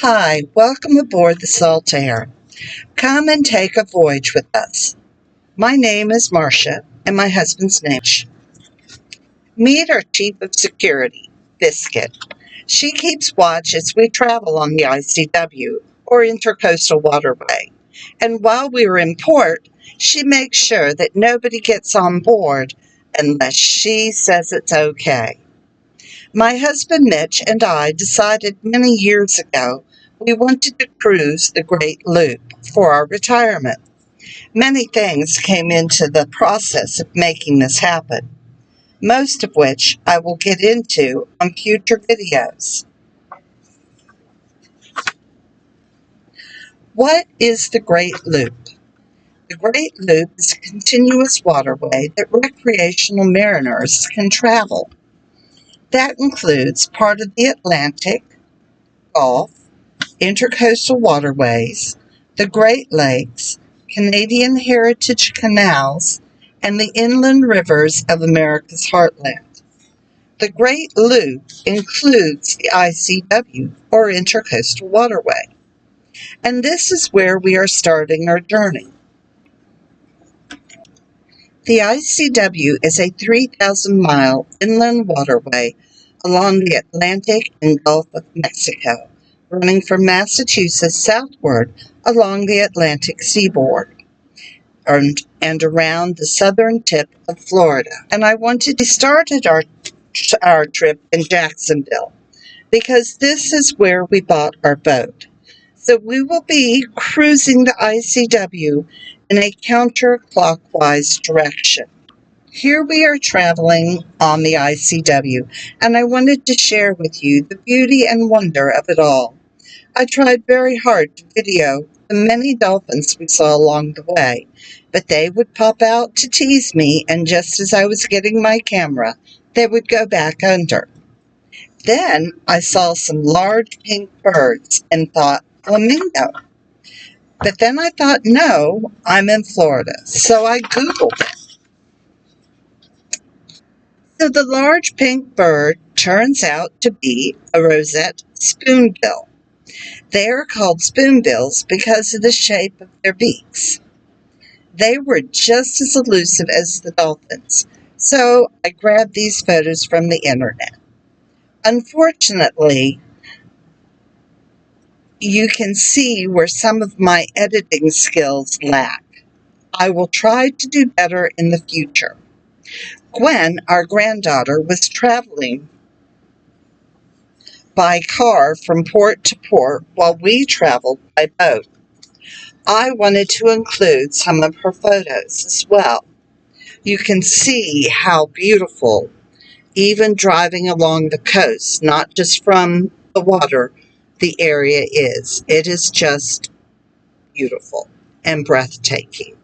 Hi, welcome aboard the Saltaire. Come and take a voyage with us. My name is Marcia, and my husband's name is Mitch. Meet our Chief of Security, Biscuit. She keeps watch as we travel on the ICW, or Intercoastal Waterway. And while we are in port, she makes sure that nobody gets on board unless she says it's okay. My husband Mitch and I decided many years ago we wanted to cruise the Great Loop for our retirement. Many things came into the process of making this happen, most of which I will get into on future videos. What is the Great Loop? The Great Loop is a continuous waterway that recreational mariners can travel. That includes part of the Atlantic, Gulf, Intercoastal Waterways, the Great Lakes, Canadian Heritage Canals, and the inland rivers of America's heartland. The Great Loop includes the ICW, or Intercoastal Waterway, and this is where we are starting our journey. The ICW is a 3,000-mile inland waterway along the Atlantic and Gulf of Mexico, running from Massachusetts southward along the Atlantic seaboard and around the southern tip of Florida. And I wanted to start our trip in Jacksonville because this is where we bought our boat. So we will be cruising the ICW in a counterclockwise direction. Here we are traveling on the ICW, and I wanted to share with you the beauty and wonder of it all. I tried very hard to video the many dolphins we saw along the way, but they would pop out to tease me, and just as I was getting my camera, they would go back under. Then I saw some large pink birds and thought, flamingo. But then I thought, no, I'm in Florida, so I Googled it. So the large pink bird turns out to be a rosette spoonbill. They are called spoonbills because of the shape of their beaks. They were just as elusive as the dolphins, so I grabbed these photos from the internet. Unfortunately, you can see where some of my editing skills lack. I will try to do better in the future. Gwen, our granddaughter, was traveling by car from port to port while we traveled by boat. I wanted to include some of her photos as well. You can see how beautiful, even driving along the coast, not just from the water, the area is. It is just beautiful and breathtaking.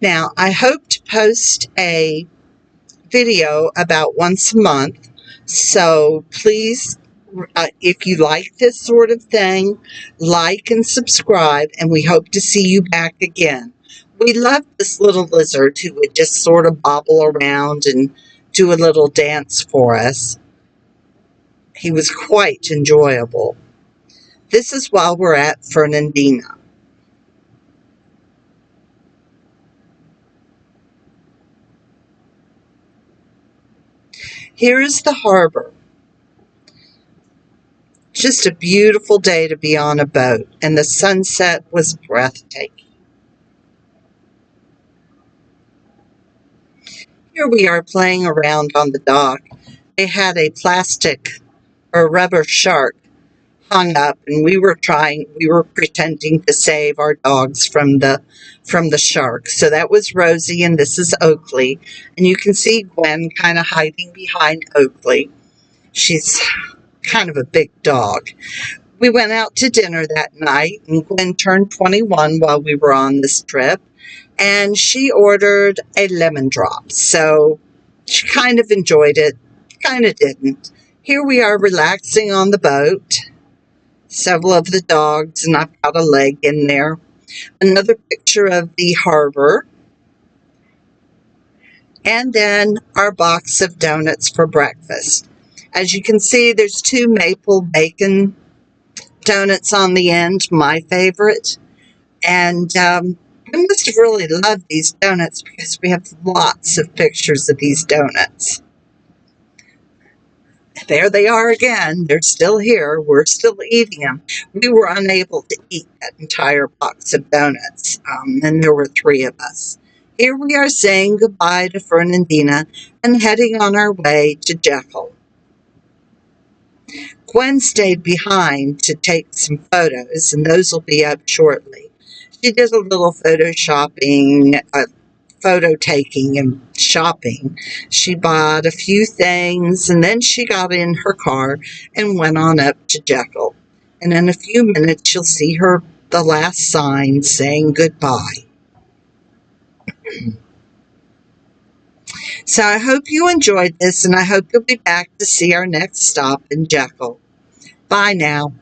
Now, I hope to post a video about once a month, so please, if you like this sort of thing, like and subscribe, and we hope to see you back again. We love this little lizard who would just sort of bobble around and do a little dance for us. He was quite enjoyable. This is while we're at Fernandina. Here is the harbor. Just a beautiful day to be on a boat, and the sunset was breathtaking. Here we are playing around on the dock. They had a plastic or rubber shark hung up, and we were pretending to save our dogs from the shark. So that was Rosie, and this is Oakley. And you can see Gwen kind of hiding behind Oakley. She's kind of a big dog. We went out to dinner that night, and Gwen turned 21 while we were on this trip, and she ordered a lemon drop. So she kind of enjoyed it, kind of didn't. Here we are relaxing on the boat. Several of the dogs, and I've got a leg in there. Another picture of the harbor. And then our box of donuts for breakfast. As you can see, there's 2 maple bacon donuts on the end, my favorite. And I must have really loved these donuts because we have lots of pictures of these donuts. There they are again. They're still here. We're still eating them. We were unable to eat that entire box of donuts, and there were 3 of us. Here we are saying goodbye to Fernandina and heading on our way to Jekyll. Gwen stayed behind to take some photos, and those will be up shortly. She did a little photoshopping, photo taking and shopping. She bought a few things, and then she got in her car and went on up to Jekyll. And in a few minutes, you'll see the last sign saying goodbye. So I hope you enjoyed this, and I hope you'll be back to see our next stop in Jekyll. Bye now.